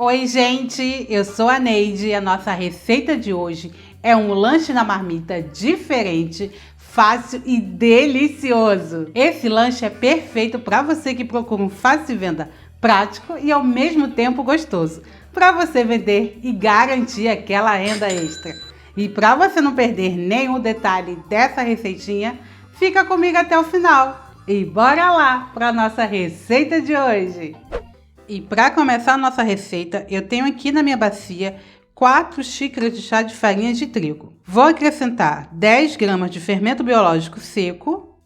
Oi, gente! Eu sou a Neide e a nossa receita de hoje é um lanche na marmita diferente, fácil e delicioso. Esse lanche é perfeito para você que procura um fácil de venda prático e ao mesmo tempo gostoso, para você vender e garantir aquela renda extra. E para você não perder nenhum detalhe dessa receitinha, fica comigo até o final. E bora lá para a nossa receita de hoje! E para começar a nossa receita, eu tenho aqui na minha bacia 4 xícaras de chá de farinha de trigo. Vou acrescentar 10 gramas de fermento biológico seco.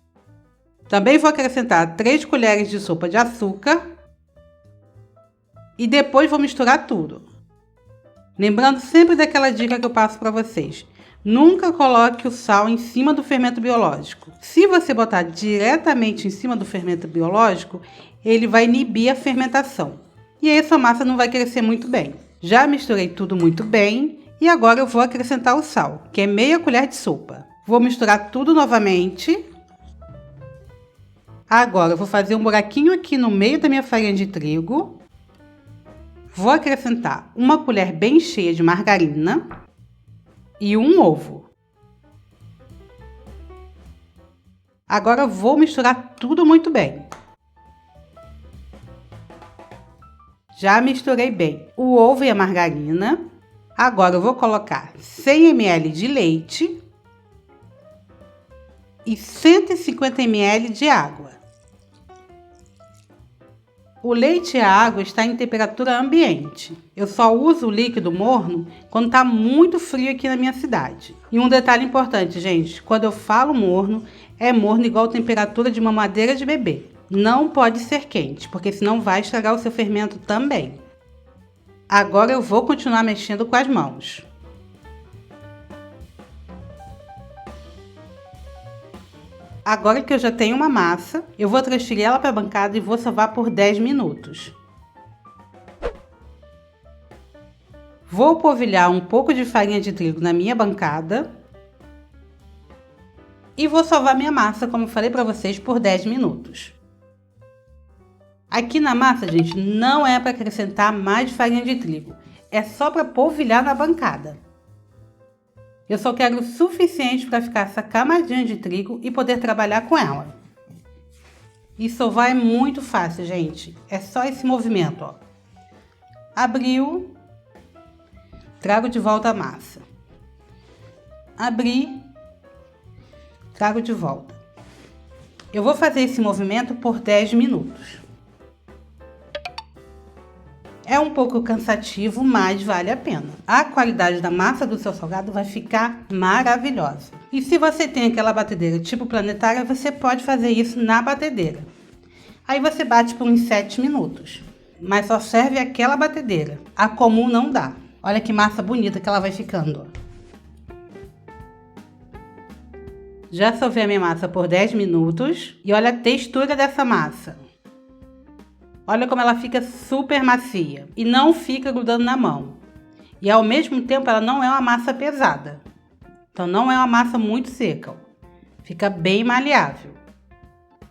Também vou acrescentar 3 colheres de sopa de açúcar. E depois vou misturar tudo. Lembrando sempre daquela dica que eu passo para vocês. Nunca coloque o sal em cima do fermento biológico. Se você botar diretamente em cima do fermento biológico, ele vai inibir a fermentação. E aí sua massa não vai crescer muito bem. Já misturei tudo muito bem e agora eu vou acrescentar o sal, que é meia colher de sopa. Vou misturar tudo novamente. Agora eu vou fazer um buraquinho aqui no meio da minha farinha de trigo. Vou acrescentar uma colher bem cheia de margarina e um ovo. Agora eu vou misturar tudo muito bem. Já misturei bem o ovo e a margarina. Agora eu vou colocar 100 ml de leite e 150 ml de água. O leite e a água estão em temperatura ambiente. Eu só uso o líquido morno quando está muito frio aqui na minha cidade. E um detalhe importante, gente, quando eu falo morno, é morno igual a temperatura de uma mamadeira de bebê. Não pode ser quente, porque senão vai estragar o seu fermento também. Agora eu vou continuar mexendo com as mãos. Agora que eu já tenho uma massa, eu vou transferir ela para a bancada e vou sovar por 10 minutos. Vou polvilhar um pouco de farinha de trigo na minha bancada. E vou sovar minha massa, como eu falei para vocês, por 10 minutos. Aqui na massa, gente, não é para acrescentar mais farinha de trigo. É só para polvilhar na bancada. Eu só quero o suficiente para ficar essa camadinha de trigo e poder trabalhar com ela. E sovar é muito fácil, gente. É só esse movimento, ó. Abriu, trago de volta a massa. Abri, trago de volta. Eu vou fazer esse movimento por 10 minutos. É um pouco cansativo, mas vale a pena. A qualidade da massa do seu salgado vai ficar maravilhosa. E se você tem aquela batedeira tipo planetária, você pode fazer isso na batedeira. Aí você bate por uns 7 minutos. Mas só serve aquela batedeira. A comum não dá. Olha que massa bonita que ela vai ficando. Já sovei a minha massa por 10 minutos. E olha a textura dessa massa. Olha como ela fica super macia e não fica grudando na mão. E ao mesmo tempo ela não é uma massa pesada. Então não é uma massa muito seca. Fica bem maleável.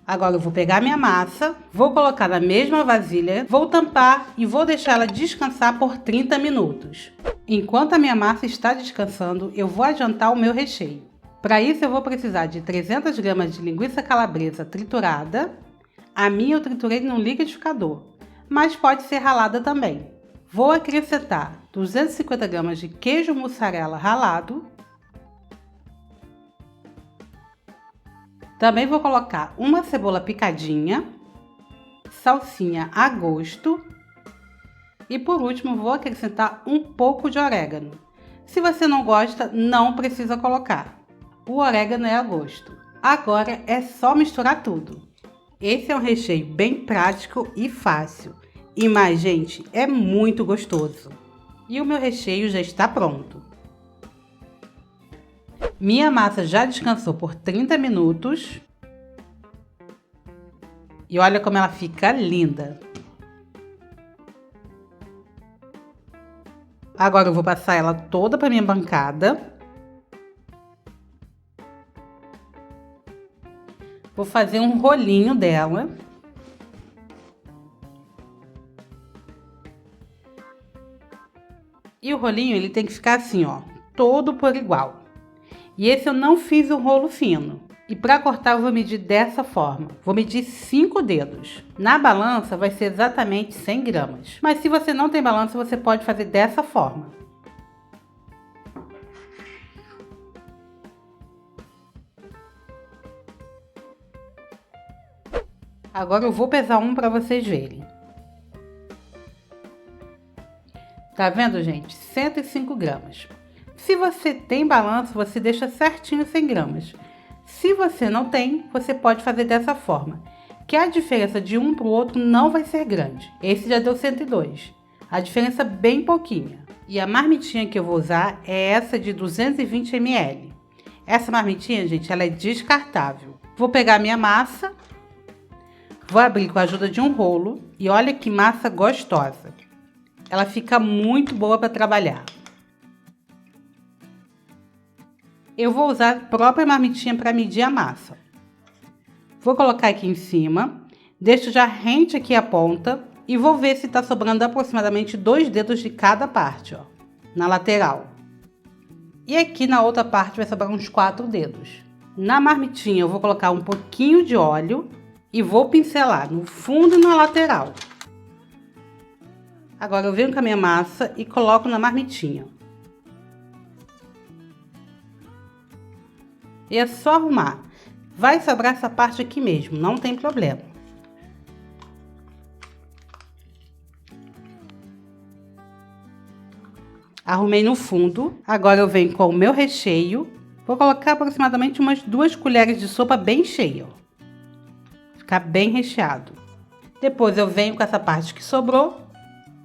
Agora eu vou pegar minha massa, vou colocar na mesma vasilha, vou tampar e vou deixar ela descansar por 30 minutos. Enquanto a minha massa está descansando, eu vou adiantar o meu recheio. Para isso eu vou precisar de 300 gramas de linguiça calabresa triturada. A minha eu triturei no liquidificador, mas pode ser ralada também. Vou acrescentar 250 gramas de queijo mussarela ralado. Também vou colocar uma cebola picadinha, salsinha a gosto. E por último vou acrescentar um pouco de orégano. Se você não gosta, não precisa colocar. O orégano é a gosto. Agora é só misturar tudo. Esse é um recheio bem prático e fácil. E mais, gente, é muito gostoso. E o meu recheio já está pronto. Minha massa já descansou por 30 minutos. E olha como ela fica linda. Agora eu vou passar ela toda para minha bancada. Vou fazer um rolinho dela. E o rolinho ele tem que ficar assim, ó, todo por igual. E esse eu não fiz um rolo fino. E para cortar eu vou medir dessa forma. Vou medir 5 dedos. Na balança vai ser exatamente 100 gramas. Mas se você não tem balança, você pode fazer dessa forma. Agora eu vou pesar um para vocês verem. Tá vendo, gente? 105 gramas. Se você tem balanço, você deixa certinho 100 gramas. Se você não tem, você pode fazer dessa forma, que a diferença de um para o outro não vai ser grande. Esse já deu 102. A diferença é bem pouquinha. E a marmitinha que eu vou usar é essa de 220 ml. Essa marmitinha, gente, ela é descartável. Vou pegar a minha massa, vou abrir com a ajuda de um rolo e olha que massa gostosa. Ela fica muito boa para trabalhar. Eu vou usar a própria marmitinha para medir a massa. Vou colocar aqui em cima, deixo já rente aqui a ponta e vou ver se está sobrando aproximadamente 2 dedos de cada parte, ó, na lateral. E aqui na outra parte vai sobrar uns 4 dedos. Na marmitinha eu vou colocar um pouquinho de óleo e vou pincelar no fundo e na lateral. Agora eu venho com a minha massa e coloco na marmitinha. E é só arrumar. Vai sobrar essa parte aqui mesmo, não tem problema. Arrumei no fundo. Agora eu venho com o meu recheio. Vou colocar aproximadamente umas 2 colheres de sopa bem cheia, ó. Ficar bem recheado. Depois eu venho com essa parte que sobrou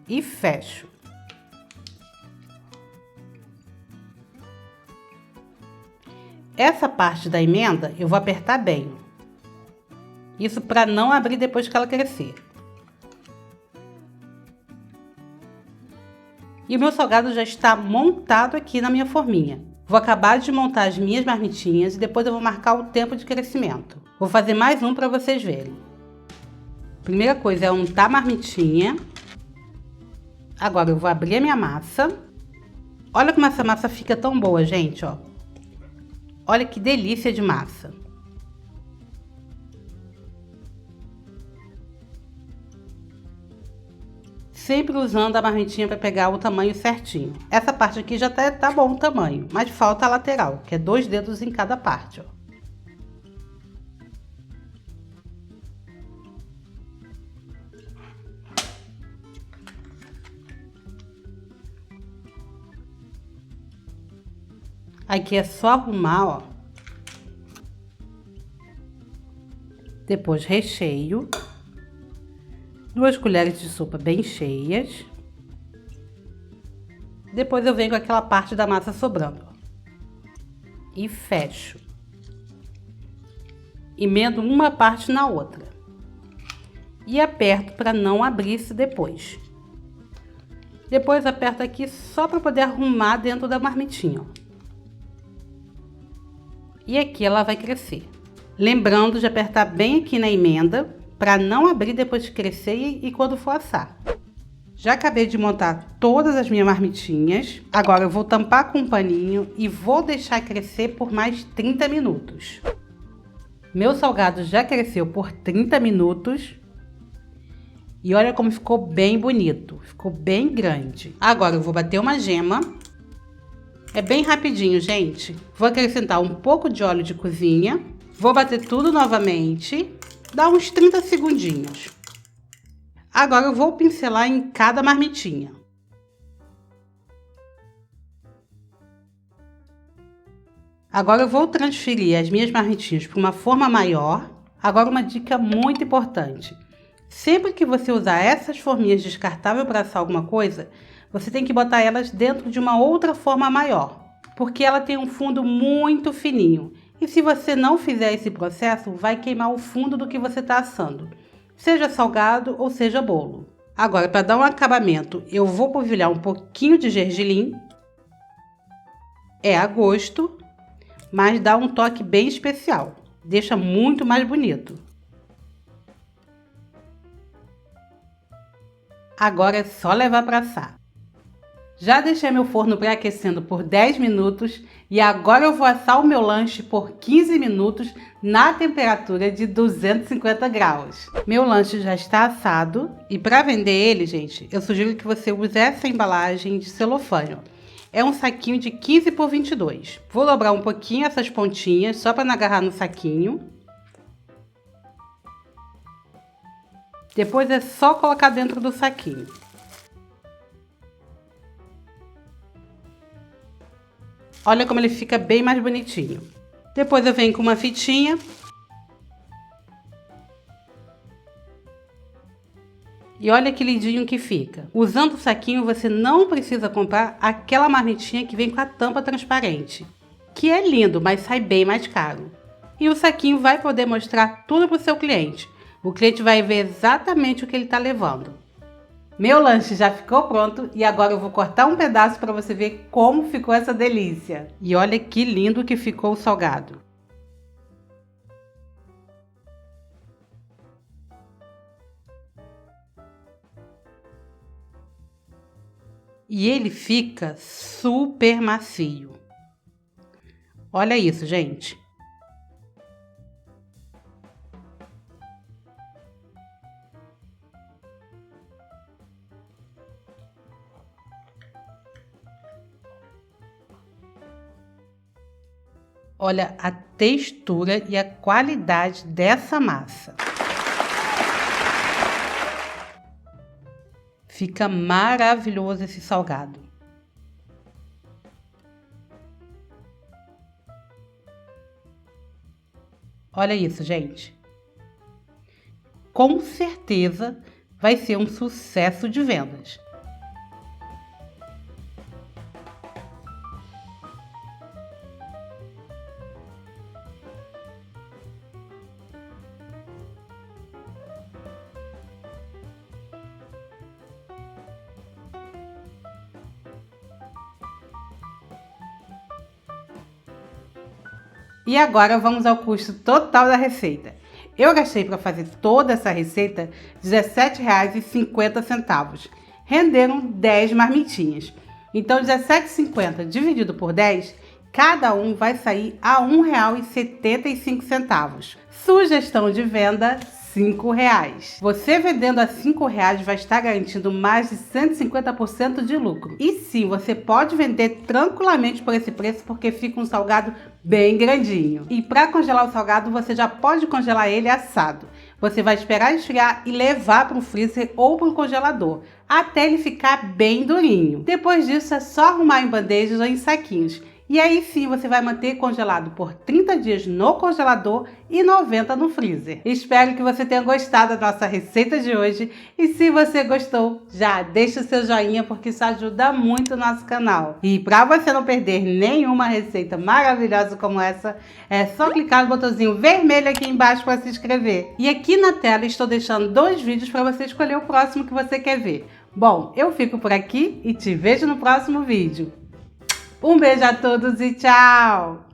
e fecho. Essa parte da emenda eu vou apertar bem. Isso para não abrir depois que ela crescer. E o meu salgado já está montado aqui na minha forminha. Vou acabar de montar as minhas marmitinhas e depois eu vou marcar o tempo de crescimento. Vou fazer mais um para vocês verem. Primeira coisa é untar a marmitinha. Agora eu vou abrir a minha massa. Olha como essa massa fica tão boa, gente, ó. Olha que delícia de massa. Sempre usando a marmitinha para pegar o tamanho certinho. Essa parte aqui já tá bom o tamanho, mas falta a lateral, que é 2 dedos em cada parte, ó. Aqui é só arrumar, ó. Depois recheio. 2 colheres de sopa bem cheias. Depois eu venho com aquela parte da massa sobrando, ó. E fecho. Emendo uma parte na outra. E aperto para não abrir-se depois. Depois aperto aqui só para poder arrumar dentro da marmitinha, ó. E aqui ela vai crescer. Lembrando de apertar bem aqui na emenda, para não abrir depois de crescer e quando for assar. Já acabei de montar todas as minhas marmitinhas. Agora eu vou tampar com um paninho e vou deixar crescer por mais 30 minutos. Meu salgado já cresceu por 30 minutos. E olha como ficou bem bonito. Ficou bem grande. Agora eu vou bater uma gema. É bem rapidinho, gente. Vou acrescentar um pouco de óleo de cozinha. Vou bater tudo novamente. Dá uns 30 segundinhos. Agora eu vou pincelar em cada marmitinha. Agora eu vou transferir as minhas marmitinhas para uma forma maior. Agora uma dica muito importante. Sempre que você usar essas forminhas descartáveis para assar alguma coisa, você tem que botar elas dentro de uma outra forma maior, porque ela tem um fundo muito fininho. E se você não fizer esse processo, vai queimar o fundo do que você está assando, seja salgado ou seja bolo. Agora, para dar um acabamento, eu vou polvilhar um pouquinho de gergelim. É a gosto, mas dá um toque bem especial. Deixa muito mais bonito. Agora é só levar para assar. Já deixei meu forno pré-aquecendo por 10 minutos e agora eu vou assar o meu lanche por 15 minutos na temperatura de 250 graus. Meu lanche já está assado e para vender ele, gente, eu sugiro que você use essa embalagem de celofane. É um saquinho de 15 por 22. Vou dobrar um pouquinho essas pontinhas só para não agarrar no saquinho. Depois é só colocar dentro do saquinho. Olha como ele fica bem mais bonitinho. Depois eu venho com uma fitinha. E olha que lindinho que fica. Usando o saquinho, você não precisa comprar aquela marmitinha que vem com a tampa transparente. Que é lindo, mas sai bem mais caro. E o saquinho vai poder mostrar tudo para o seu cliente. O cliente vai ver exatamente o que ele está levando. Meu lanche já ficou pronto e agora eu vou cortar um pedaço para você ver como ficou essa delícia. E olha que lindo que ficou o salgado. E ele fica super macio. Olha isso, gente. Olha a textura e a qualidade dessa massa. Fica maravilhoso esse salgado. Olha isso, gente. Com certeza vai ser um sucesso de vendas. E agora vamos ao custo total da receita. Eu gastei para fazer toda essa receita R$ 17,50. Renderam 10 marmitinhas. Então, R$ 17,50 dividido por 10, cada um vai sair a R$ 1,75. Sugestão de venda: R$ 5,00. Você vendendo a R$ 5,00 vai estar garantindo mais de 150% de lucro. E sim, você pode vender tranquilamente por esse preço porque fica um salgado bem grandinho. E para congelar o salgado, você já pode congelar ele assado. Você vai esperar esfriar e levar para o freezer ou para o congelador, até ele ficar bem durinho. Depois disso, é só arrumar em bandejas ou em saquinhos. E aí sim você vai manter congelado por 30 dias no congelador e 90 no freezer. Espero que você tenha gostado da nossa receita de hoje. E se você gostou, já deixa o seu joinha porque isso ajuda muito o nosso canal. E para você não perder nenhuma receita maravilhosa como essa, é só clicar no botãozinho vermelho aqui embaixo para se inscrever. E aqui na tela estou deixando 2 vídeos para você escolher o próximo que você quer ver. Bom, eu fico por aqui e te vejo no próximo vídeo. Um beijo a todos e tchau!